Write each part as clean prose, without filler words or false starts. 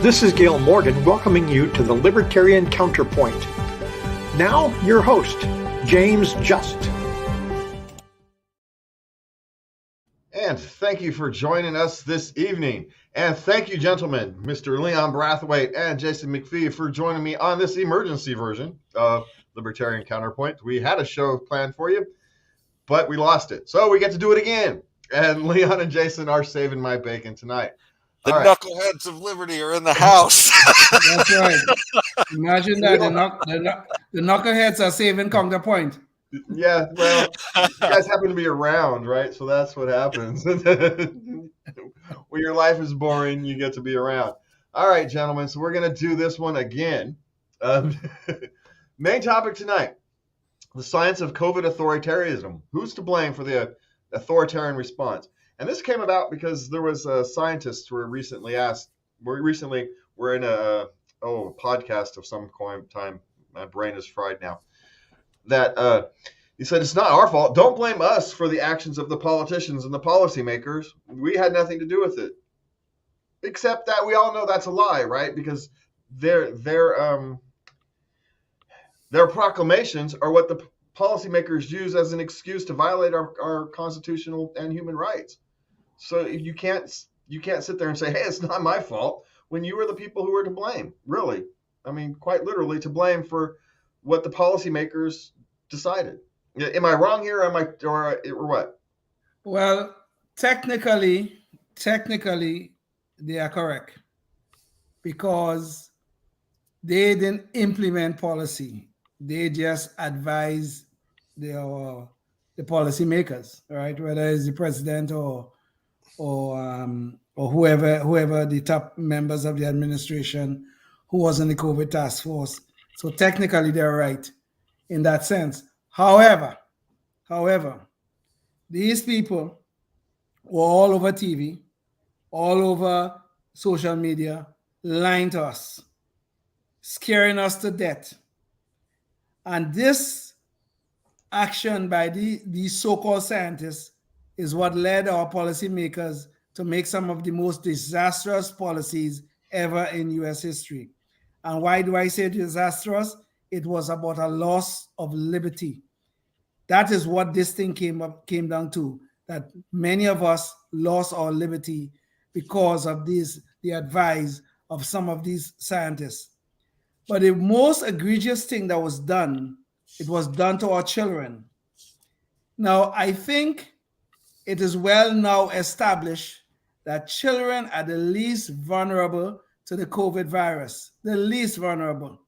This is Gail Morgan welcoming you to the Libertarian Counterpoint. Now, your host, James Just. And thank you for joining us this evening. And thank you, gentlemen, Mr. Leon Brathwaite and Jason McPhee, for joining me on this emergency version of Libertarian Counterpoint. We had a show planned for you, but we lost it. So we get to do it again. And Leon and Jason are saving my bacon tonight. The knuckleheads of liberty are in the house. That's right. Imagine that the knuckleheads are saving Counterpoint. Yeah, well, you guys happen to be around, right? So that's what happens. When your life is boring, you get to be around. All right, gentlemen, so we're going to do this one again. Main topic tonight, the science of COVID authoritarianism. Who's to blame for the authoritarian response? And this came about because there was scientists who were recently asked, we're in a podcast of some time, my brain is fried now, that he said, it's not our fault. Don't blame us for the actions of the politicians and the policymakers. We had nothing to do with it. Except that we all know that's a lie, right? Because their proclamations are what the policymakers use as an excuse to violate our constitutional and human rights. So you can't sit there and say, hey, it's not my fault, when you were the people who were to blame, really. I mean, quite literally to blame for what the policymakers decided. Am I wrong here, or what? Well, technically, they are correct because they didn't implement policy. They just advise the policymakers, right? Whether it's the president or whoever the top members of the administration who was in the COVID task force. So technically they're right in that sense. However, these people were all over TV, all over social media, lying to us, scaring us to death. And this action by these so-called scientists is what led our policymakers to make some of the most disastrous policies ever in U.S. history. And why do I say disastrous? It was about a loss of liberty. That is what this thing came down to, that many of us lost our liberty because of the advice of some of these scientists. But the most egregious thing that was done, it was done to our children. Now, I think it is well now established that children are the least vulnerable to the COVID virus, the least vulnerable.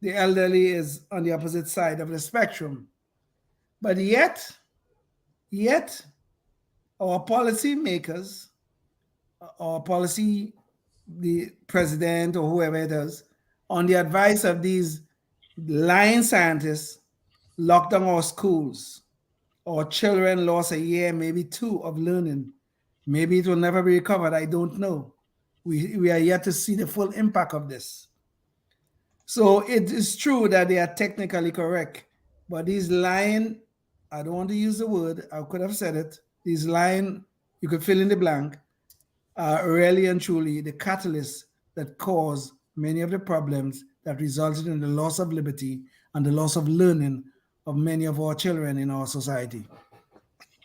The elderly is on the opposite side of the spectrum. But yet, our policymakers, the president or whoever it is, on the advice of these lying scientists, locked down our schools. Our children lost a year, maybe two, of learning. Maybe it will never be recovered. I don't know. We are yet to see the full impact of this. So it is true that they are technically correct, but these lying, I don't want to use the word, I could have said it, these lying, you could fill in the blank, are really and truly the catalyst that caused many of the problems that resulted in the loss of liberty and the loss of learning of many of our children in our society.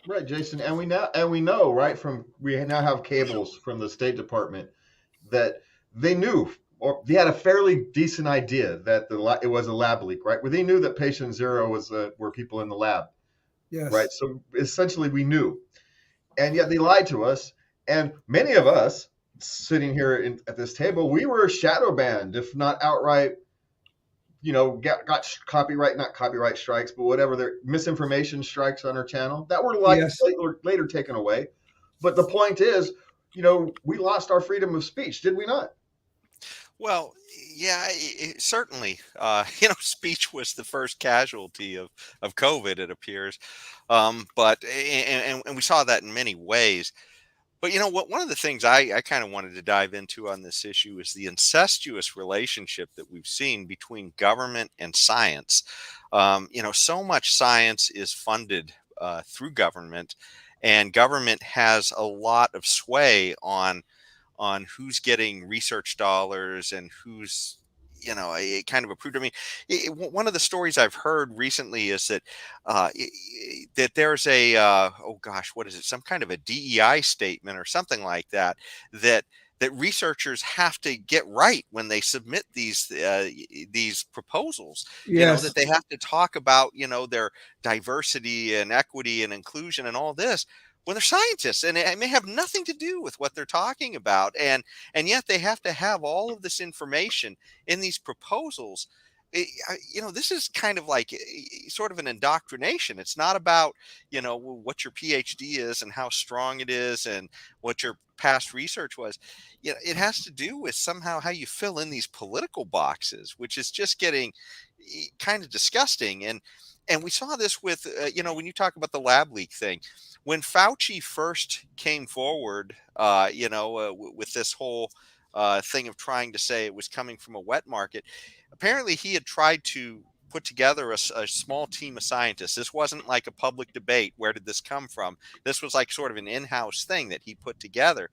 Right, Jason, and we know, right, we now have cables from the State Department that they knew, or they had a fairly decent idea that it was a lab leak, right? Where they knew that patient zero were people in the lab, yes, right? So essentially, we knew, and yet they lied to us. And many of us sitting here at this table, we were shadow banned, if not outright, got not copyright strikes, but whatever, their misinformation strikes on our channel that were later taken away. But the point is, we lost our freedom of speech, did we not? Well, yeah, certainly. Speech was the first casualty of COVID, it appears. But we saw that in many ways. But one of the things I kind of wanted to dive into on this issue is the incestuous relationship that we've seen between government and science. So much science is funded through government, and government has a lot of sway on on who's getting research dollars and who's kind of approved. I mean, one of the stories I've heard recently is that that there's a oh gosh, what is it? Some kind of a DEI statement or something like that that researchers have to get right when they submit these proposals. Yes. That they have to talk about their diversity and equity and inclusion and all this when they're scientists, and it may have nothing to do with what they're talking about, and yet they have to have all of this information in these proposals. This is kind of like sort of an indoctrination. It's not about what your PhD is and how strong it is and what your past research was. It has to do with somehow how you fill in these political boxes, which is just getting kind of disgusting. And we saw this with when you talk about the lab leak thing. When Fauci first came forward, with this whole thing of trying to say it was coming from a wet market, apparently he had tried to put together a small team of scientists. This wasn't like a public debate. Where did this come from? This was like sort of an in-house thing that he put together.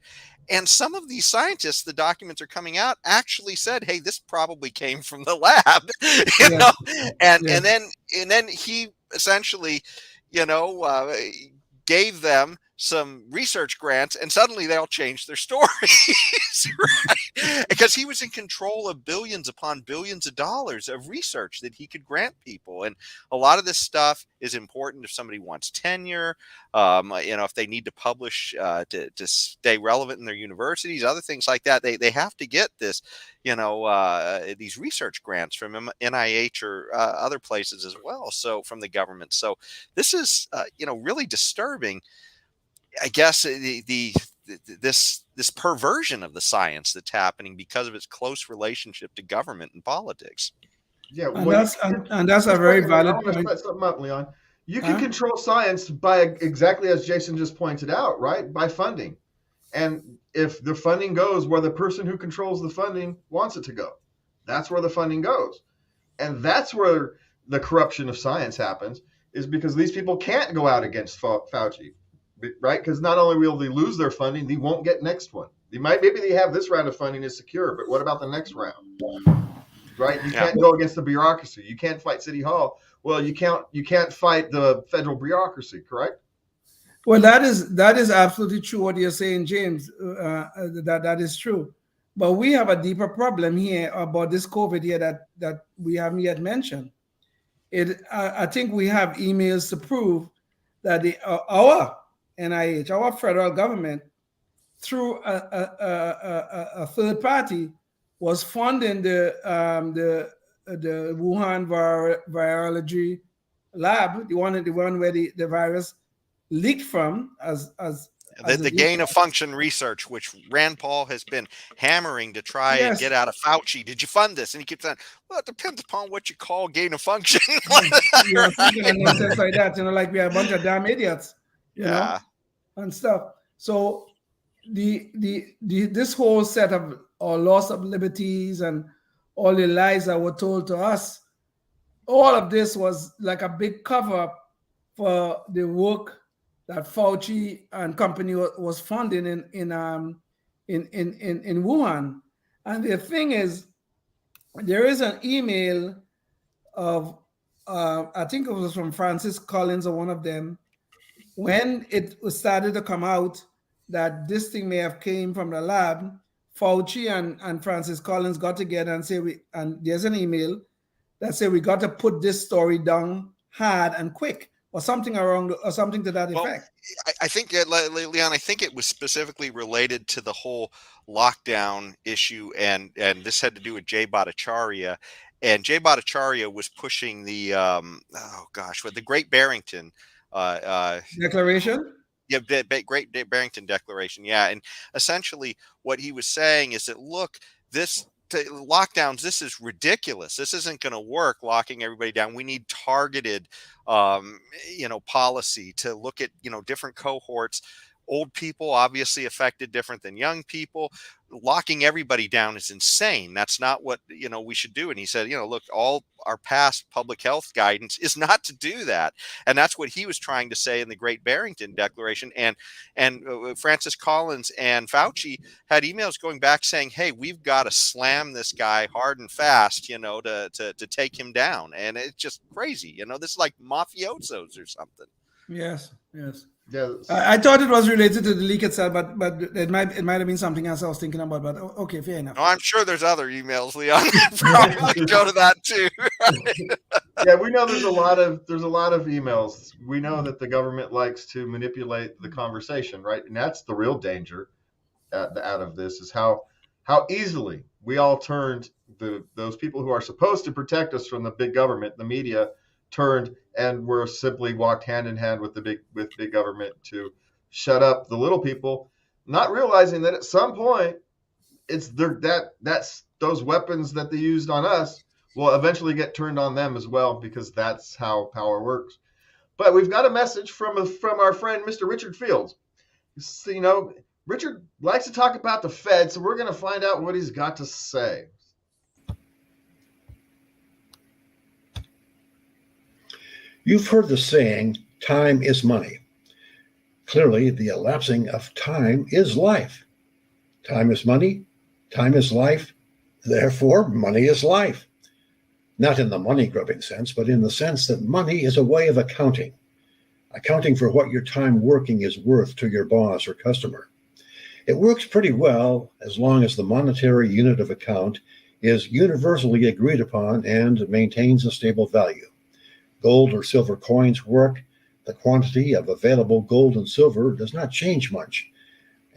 And some of these scientists, the documents are coming out, actually said, "Hey, this probably came from the lab," and then he essentially, gave them some research grants, and suddenly they all changed their stories, right? Because he was in control of billions upon billions of dollars of research that he could grant people. And a lot of this stuff is important if somebody wants tenure, if they need to publish to stay relevant in their universities, other things like that. They have to get this, these research grants from NIH or other places as well. So from the government. So this is, really disturbing. I guess this perversion of the science that's happening because of its close relationship to government and politics. Yeah, and that's a very valid I want to point. set something up, Leon. You can control science by exactly as Jason just pointed out, right? By funding. And if the funding goes where the person who controls the funding wants it to go, that's where the funding goes. And that's where the corruption of science happens, is because these people can't go out against Fauci, right? Because not only will they lose their funding, they won't get next one. Maybe they have this round of funding is secure, but what about the next round? Right? You can't go against the bureaucracy. You can't fight City Hall. Well, you can't fight the federal bureaucracy, correct? Well, that is absolutely true what you're saying, James. That is true. But we have a deeper problem here about this COVID here that we haven't yet mentioned. I think we have emails to prove that our NIH, our federal government, through a third party, was funding the Wuhan virology lab, the one where the virus leaked from, as the gain of function research, which Rand Paul has been hammering to try and get out of Fauci. Did you fund this? And he keeps saying, "Well, it depends upon what you call gain of function." And nonsense like that, like we are a bunch of damn idiots, and stuff. So this whole set of loss of liberties and all the lies that were told to us, all of this was like a big cover up for the work that Fauci and company was funding in Wuhan. And the thing is, there is an email of I think it was from Francis Collins or one of them, when it started to come out that this thing may have came from the lab. Fauci and Francis Collins got together and and there's an email that said we got to put this story down hard and quick, or something to that effect. I think, Leon, I think it was specifically related to the whole lockdown issue, and this had to do with Jay Bhattacharya. And Jay Bhattacharya was pushing the the Great Barrington Declaration. Yeah, Great Barrington Declaration. Yeah, and essentially what he was saying is that, look, lockdowns, this is ridiculous. This isn't going to work, locking everybody down. We need targeted, policy to look at, different cohorts Old people obviously affected different than young people. Locking everybody down is insane. That's not what, we should do. And he said, look, all our past public health guidance is not to do that. And that's what he was trying to say in the Great Barrington Declaration. And Francis Collins and Fauci had emails going back saying, hey, we've got to slam this guy hard and fast, to take him down. And it's just crazy. This is like mafiosos or something. Yes. Yeah. I thought it was related to the leak itself, but it might have been something else I was thinking about. But okay, fair enough. No, I'm sure there's other emails, Leon. Probably go to that too. Yeah, we know there's a lot of emails. We know that the government likes to manipulate the conversation, right? And that's the real danger out of this, is how easily we all turned those people who are supposed to protect us from the big government, the media, turned and were simply walked hand in hand with big government to shut up the little people, not realizing that at some point it's that's those weapons that they used on us will eventually get turned on them as well, because that's how power works. But we've got a message from our friend Mr. Richard Fields. So, Richard likes to talk about the Fed, so we're going to find out what he's got to say. You've heard the saying, time is money. Clearly, the elapsing of time is life. Time is money, time is life, therefore money is life. Not in the money-grubbing sense, but in the sense that money is a way of accounting for what your time working is worth to your boss or customer. It works pretty well as long as the monetary unit of account is universally agreed upon and maintains a stable value. Gold or silver coins work. The quantity of available gold and silver does not change much.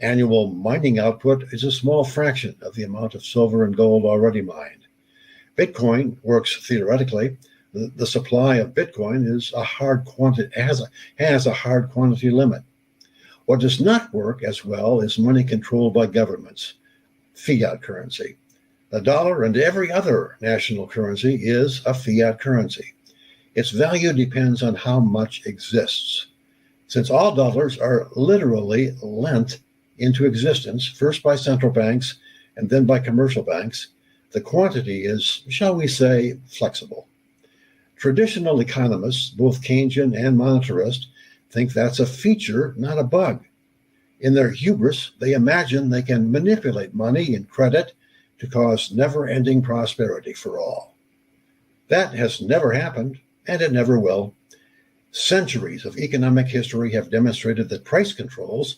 Annual mining output is a small fraction of the amount of silver and gold already mined. Bitcoin works theoretically. The supply of Bitcoin is a hard quantity, has a hard quantity limit. What does not work as well is money controlled by governments, fiat currency. The dollar and every other national currency is a fiat currency. Its value depends on how much exists. Since all dollars are literally lent into existence, first by central banks and then by commercial banks, the quantity is, shall we say, flexible. Traditional economists, both Keynesian and monetarist, think that's a feature, not a bug. In their hubris, they imagine they can manipulate money and credit to cause never-ending prosperity for all. That has never happened, and it never will. Centuries of economic history have demonstrated that price controls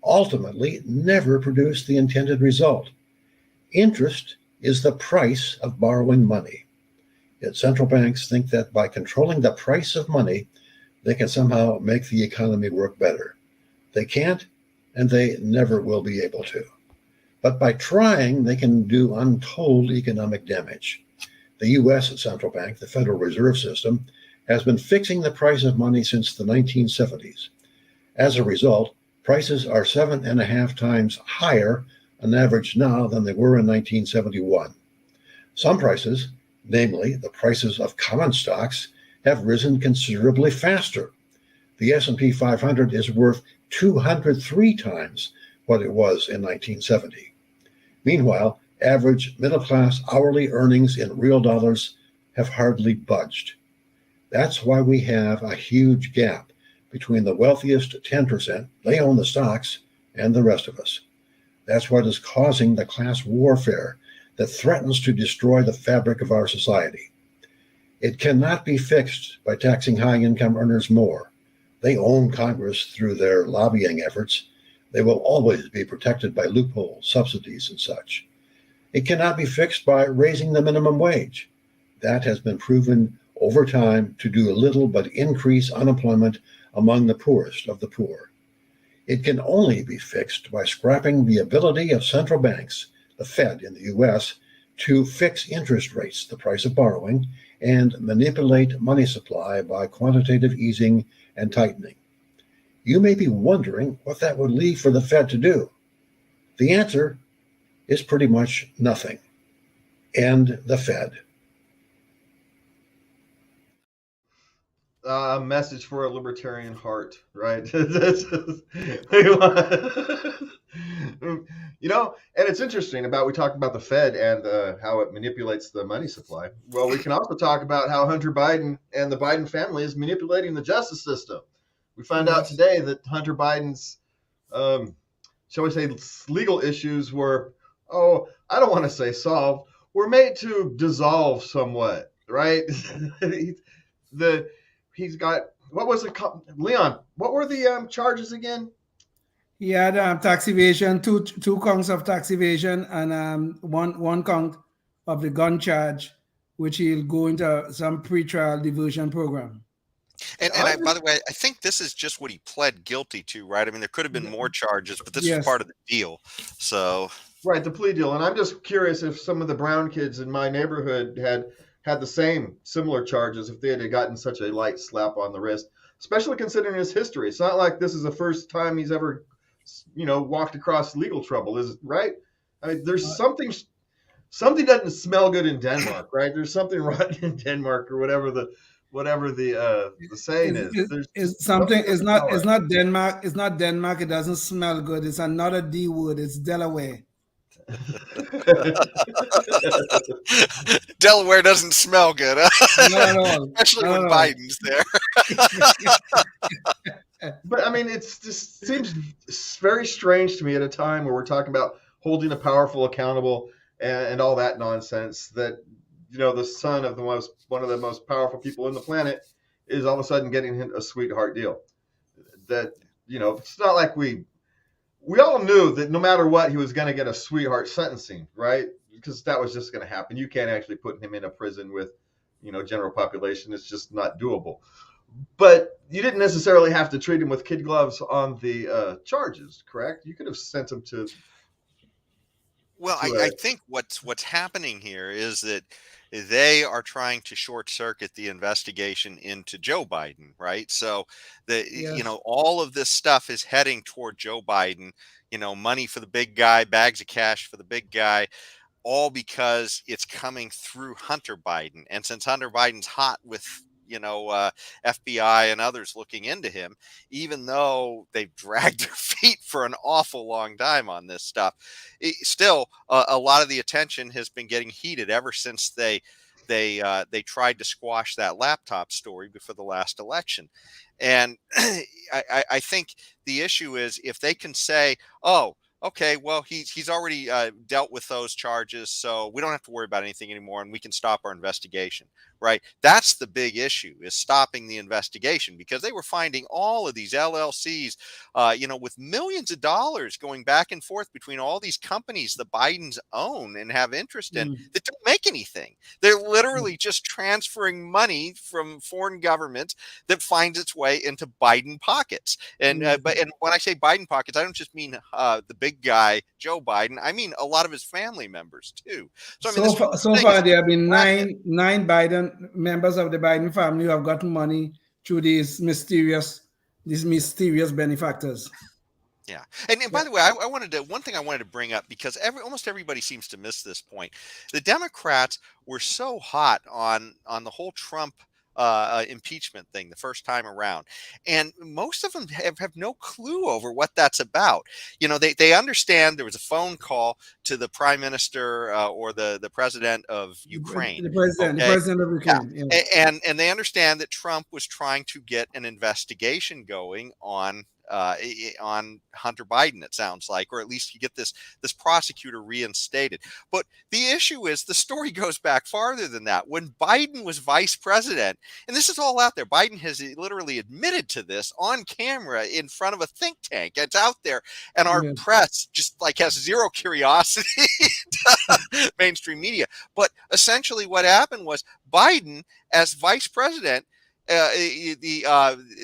ultimately never produce the intended result. Interest is the price of borrowing money. Yet central banks think that by controlling the price of money, they can somehow make the economy work better. They can't, and they never will be able to. But by trying, they can do untold economic damage. The U.S. central bank, the Federal Reserve System, has been fixing the price of money since the 1970s. As a result, prices are 7.5 times higher on average now than they were in 1971. Some prices, namely the prices of common stocks, have risen considerably faster. The S&P 500 is worth 203 times what it was in 1970. Meanwhile, average middle-class hourly earnings in real dollars have hardly budged. That's why we have a huge gap between the wealthiest 10%, they own the stocks, and the rest of us. That's what is causing the class warfare that threatens to destroy the fabric of our society. It cannot be fixed by taxing high-income earners more. They own Congress through their lobbying efforts. They will always be protected by loopholes, subsidies, and such. It cannot be fixed by raising the minimum wage. That has been proven over time to do little but increase unemployment among the poorest of the poor. It can only be fixed by scrapping the ability of central banks, the Fed in the U.S., to fix interest rates, the price of borrowing, and manipulate money supply by quantitative easing and tightening. You may be wondering what that would leave for the Fed to do. The answer is pretty much nothing. End the Fed. A message for a libertarian heart, right? And it's interesting we talked about the Fed and how it manipulates the money supply. Well, we can also talk about how Hunter Biden and the Biden family is manipulating the justice system. We found out today that Hunter Biden's, shall we say, legal issues were, I don't want to say solved, were made to dissolve somewhat, right? He's got, what was it called? Leon, what were the charges again? He had tax evasion, two counts of tax evasion, and one count of the gun charge, which he'll go into some pretrial diversion program. And by the way, I think this is just what he pled guilty to, right? I mean, there could have been more charges, but this was part of the deal. So right, the plea deal. And I'm just curious if some of the brown kids in my neighborhood had the similar charges, if they had gotten such a light slap on the wrist, especially considering his history. It's not like this is the first time he's ever, walked across legal trouble, is it, right? I mean, there's something doesn't smell good in Denmark, right? There's something rotten in Denmark, or whatever the saying is. It's not Denmark. It's not Denmark. It doesn't smell good. It's another D word. It's Delaware. Delaware doesn't smell good, huh? Not at all. Especially when Biden's there. But I mean, it just seems very strange to me at a time where we're talking about holding the powerful accountable and all that nonsense, that the son of one of the most powerful people on the planet is all of a sudden getting a sweetheart deal. That it's not like we all knew that no matter what, he was going to get a sweetheart sentencing, right? Because that was just going to happen. You can't actually put him in a prison with general population. It's just not doable. But you didn't necessarily have to treat him with kid gloves on the charges, correct? You could have sent him to. Well, I think what's happening here is that they are trying to short circuit the investigation into Joe Biden, right? So all of this stuff is heading toward Joe Biden, money for the big guy, bags of cash for the big guy, all because it's coming through Hunter Biden. And since Hunter Biden's hot with FBI and others looking into him, even though they've dragged their feet for an awful long time on this stuff, still a lot of the attention has been getting heated ever since they tried to squash that laptop story before the last election. And I think the issue is, if they can say, okay, well, he's already dealt with those charges, so we don't have to worry about anything anymore, and we can stop our investigation, right? That's the big issue, is stopping the investigation, because they were finding all of these LLCs, with millions of dollars going back and forth between all these companies the Bidens own and have interest in that don't make anything. They're literally just transferring money from foreign governments that finds its way into Biden pockets. And and when I say Biden pockets, I don't just mean the big guy Joe Biden. I mean a lot of his family members too. So I mean, so far there have been nine Biden members of the Biden family who have gotten money through these mysterious benefactors. Yeah. And by the way, one thing I wanted to bring up, because almost everybody seems to miss this point. The Democrats were so hot on the whole Trump impeachment thing the first time around, and most of them have no clue over what that's about. They understand there was a phone call to the prime minister or the president of Ukraine, the president of Ukraine, yeah. And they understand that Trump was trying to get an investigation going on Hunter Biden, it sounds like, or at least you get this prosecutor reinstated. But the issue is, the story goes back farther than that. When Biden was vice president, and this is all out there, Biden has literally admitted to this on camera in front of a think tank. It's out there, and our press just has zero curiosity to mainstream media. But essentially what happened was, Biden, as vice president,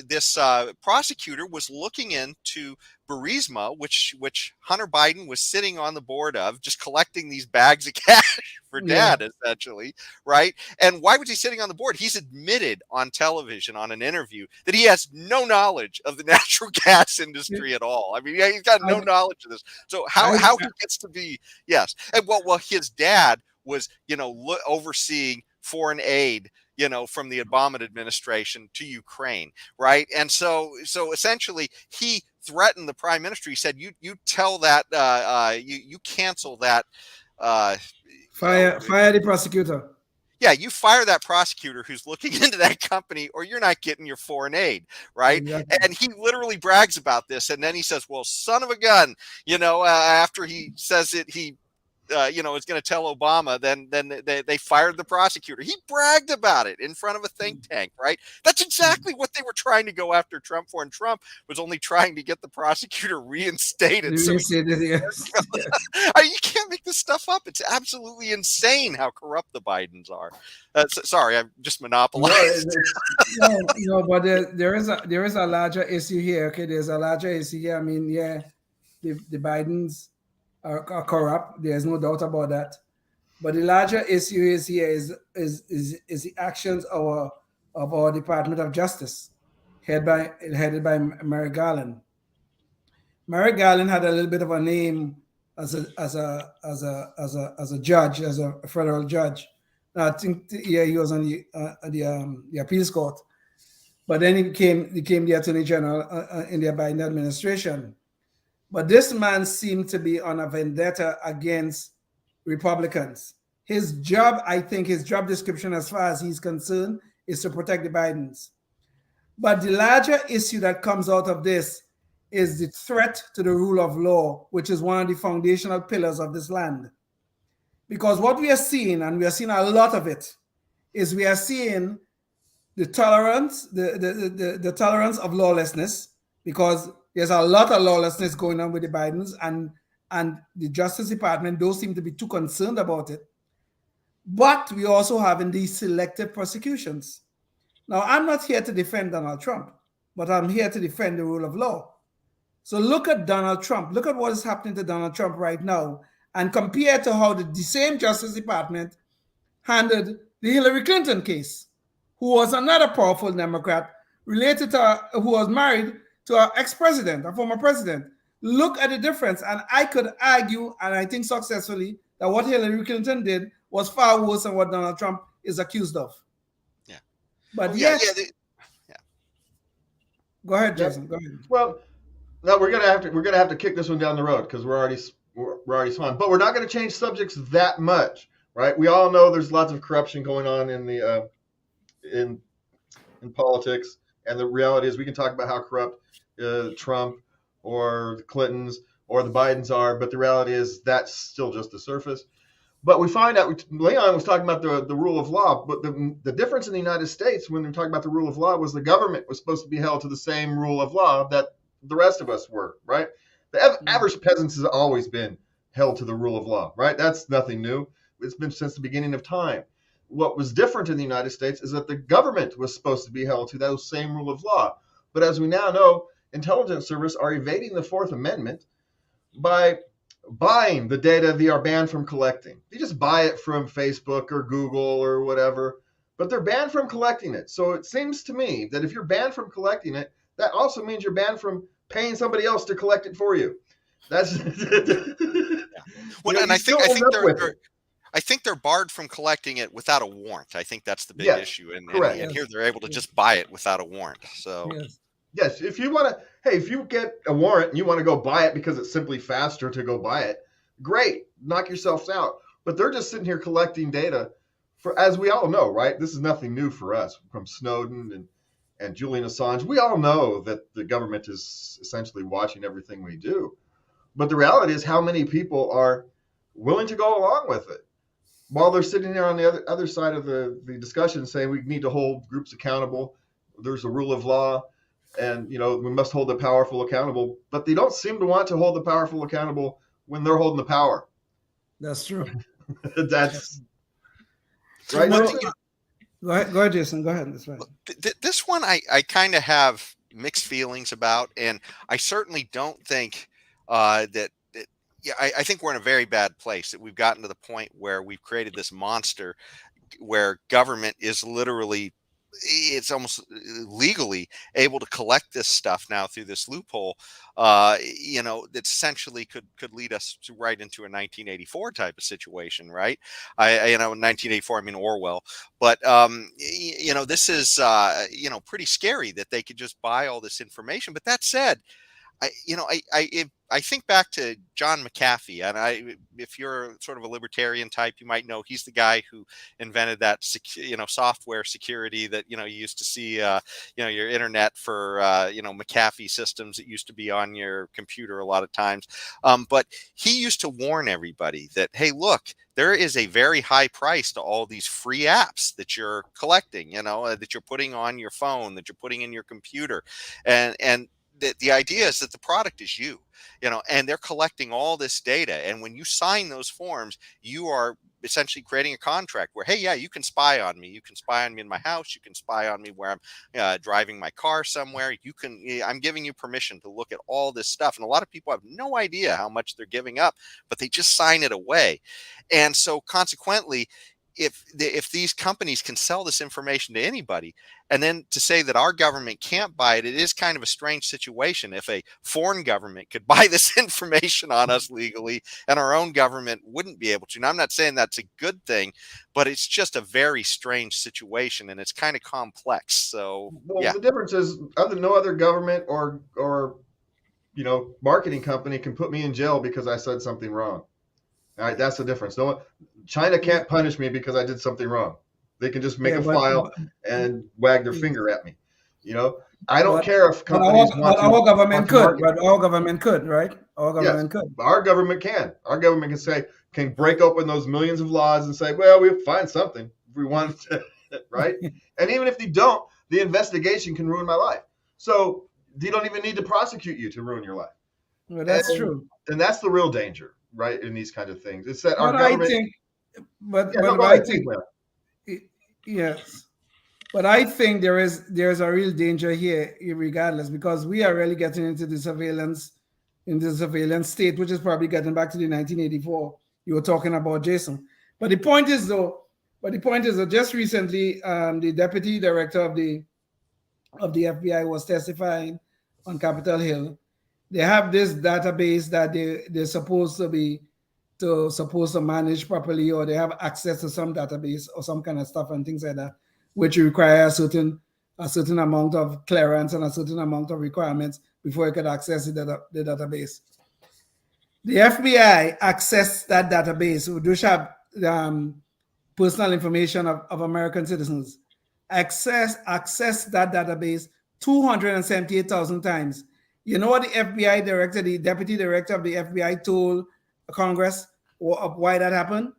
this prosecutor was looking into Burisma, which Hunter Biden was sitting on the board of, just collecting these bags of cash for dad, essentially, right? And why was he sitting on the board? He's admitted on television on an interview that he has no knowledge of the natural gas industry at all. I mean, he's got no knowledge of this. So how he gets to be, and well, his dad was, overseeing foreign aid, from the Obama administration to Ukraine, right? And so essentially, he threatened the prime minister. He said, "You tell that you cancel that." Fire the prosecutor. Yeah, you fire that prosecutor who's looking into that company, or you're not getting your foreign aid, right? Exactly. And he literally brags about this, and then he says, "Well, son of a gun," after he says it, he is going to tell Obama, then they fired the prosecutor. He bragged about it in front of a think tank, right? That's exactly what they were trying to go after Trump for, and Trump was only trying to get the prosecutor reinstated. So Yes. you can't make this stuff up. It's absolutely insane how corrupt the Bidens are. Sorry, I'm just monopolized. No, but there is a larger issue here. Okay, there's a larger issue here. I mean, yeah, the Bidens are corrupt. There's no doubt about that. But the larger issue is the actions of our Department of Justice, headed by Merrick Garland. Merrick Garland had a little bit of a name as a judge, as a federal judge. I think he was on the appeals court, but then he became the Attorney General in the Biden administration. But this man seemed to be on a vendetta against Republicans. His job, I think his job description as far as he's concerned, is to protect the Bidens. But the larger issue that comes out of this is the threat to the rule of law, which is one of the foundational pillars of this land. Because what we are seeing, and we are seeing a lot of it, is we are seeing the tolerance, the tolerance of lawlessness, because there's a lot of lawlessness going on with the Bidens, and the Justice Department don't seem to be too concerned about it. But we also having these selective prosecutions. Now, I'm not here to defend Donald Trump, but I'm here to defend the rule of law. So look at Donald Trump. Look at what is happening to Donald Trump right now, and compare to how the same Justice Department handled the Hillary Clinton case, who was another powerful Democrat related to who was married to our ex-president, a former president. Look at the difference. And I could argue, and I think successfully, that what Hillary Clinton did was far worse than what Donald Trump is accused of. Yeah. But yeah. Go ahead, Jason. Go ahead. Well, no, we're gonna have to kick this one down the road because we're already swung. But we're not going to change subjects that much, right? We all know there's lots of corruption going on in the in politics, and the reality is we can talk about how corrupt Trump or the Clintons or the Bidens are, but the reality is that's still just the surface. But we find out, Leon was talking about the rule of law, but the difference in the United States when we're talking about the rule of law was the government was supposed to be held to the same rule of law that the rest of us were, right? The average peasants has always been held to the rule of law, right? That's nothing new. It's been since the beginning of time. What was different in the United States is that the government was supposed to be held to that same rule of law. But as we now know, intelligence services are evading the Fourth Amendment by buying the data they are banned from collecting. They just buy it from Facebook or Google or whatever, but they're banned from collecting it. So it seems to me that if you're banned from collecting it, that also means you're banned from paying somebody else to collect it for you. That's well, and I think they're barred from collecting it without a warrant. I think that's the big issue, and here they're able to just buy it without a warrant. So yes, if you want to, if you get a warrant and you want to go buy it because it's simply faster to go buy it, great, knock yourselves out. But they're just sitting here collecting data for, as we all know, right? This is nothing new for us from Snowden and Julian Assange. We all know that the government is essentially watching everything we do. But the reality is how many people are willing to go along with it while they're sitting there on the other side of the discussion saying we need to hold groups accountable. There's a rule of law and, we must hold the powerful accountable. But they don't seem to want to hold the powerful accountable when they're holding the power. That's true. That's right. Go ahead, Jason. Go ahead. That's right. This one I kind of have mixed feelings about, and I certainly don't think I think we're in a very bad place, that we've gotten to the point where we've created this monster where government is literally it's almost legally able to collect this stuff now through this loophole, that essentially could lead us to right into a 1984 type of situation, right? In 1984, I mean Orwell, but this is pretty scary that they could just buy all this information. But that said, I think back to John McAfee, and if you're sort of a libertarian type, you might know he's the guy who invented that software security that you used to see your internet for McAfee systems that used to be on your computer a lot of times. But he used to warn everybody that, hey, look, there is a very high price to all these free apps that you're collecting, that you're putting on your phone, that you're putting in your computer, and the idea is that the product is you, and they're collecting all this data. And when you sign those forms, you are essentially creating a contract where, hey, yeah, you can spy on me. You can spy on me in my house. You can spy on me where I'm driving my car somewhere. I'm giving you permission to look at all this stuff. And a lot of people have no idea how much they're giving up, but they just sign it away. And so consequently, if these companies can sell this information to anybody, and then to say that our government can't buy it, it is kind of a strange situation. If a foreign government could buy this information on us legally and our own government wouldn't be able to. Now, I'm not saying that's a good thing, but it's just a very strange situation, and it's kind of complex. So, the difference is no other government or marketing company can put me in jail because I said something wrong. All right, that's the difference. China can't punish me because I did something wrong. They can just make a file and wag their finger at me. I don't care if companies want to. Our government could, but our government could, right? Our government could. Our government can. Our government can break open those millions of laws and say, well, we'll find something if we want to, right? And even if they don't, the investigation can ruin my life. So they don't even need to prosecute you to ruin your life. Well, that's true. And that's the real danger, right, in these kinds of things. It's that our government. Yes, but I think there's a real danger here, regardless, because we are really getting into the surveillance state, which is probably getting back to the 1984 you were talking about, Jason. But the point is, that just recently, the deputy director of the FBI was testifying on Capitol Hill. They have this database that they're supposed to manage properly, or they have access to some database or some kind of stuff and things like that, which require a certain amount of clearance and a certain amount of requirements before you could access the database. The FBI accessed that database, which have personal information of American citizens. Access that database 278,000 times. You know what the FBI director, the deputy director of the FBI told Congress why that happened?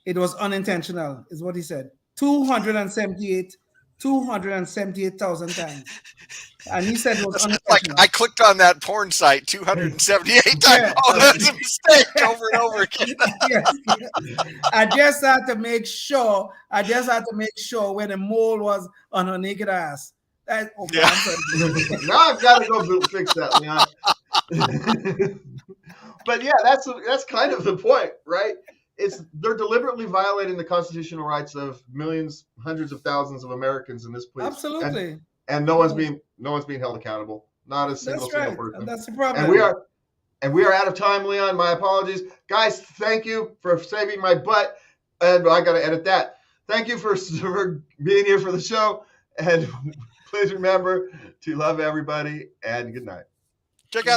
It was unintentional, is what he said. 278,000 times. And he said it was unintentional. Like I clicked on that porn site 278 times. Yeah. Oh, that's a mistake over and over again. Yes. I just had to make sure when the mole was on her naked ass. Now I've got to go fix that, Leon. But yeah, that's kind of the point, right? They're deliberately violating the constitutional rights of millions, hundreds of thousands of Americans in this place. Absolutely. And no one's being held accountable. Not a single person. And that's the problem. And we are out of time, Leon. My apologies. Guys, thank you for saving my butt. And I got to edit that. Thank you for being here for the show. And please remember to love everybody, and good night. Check out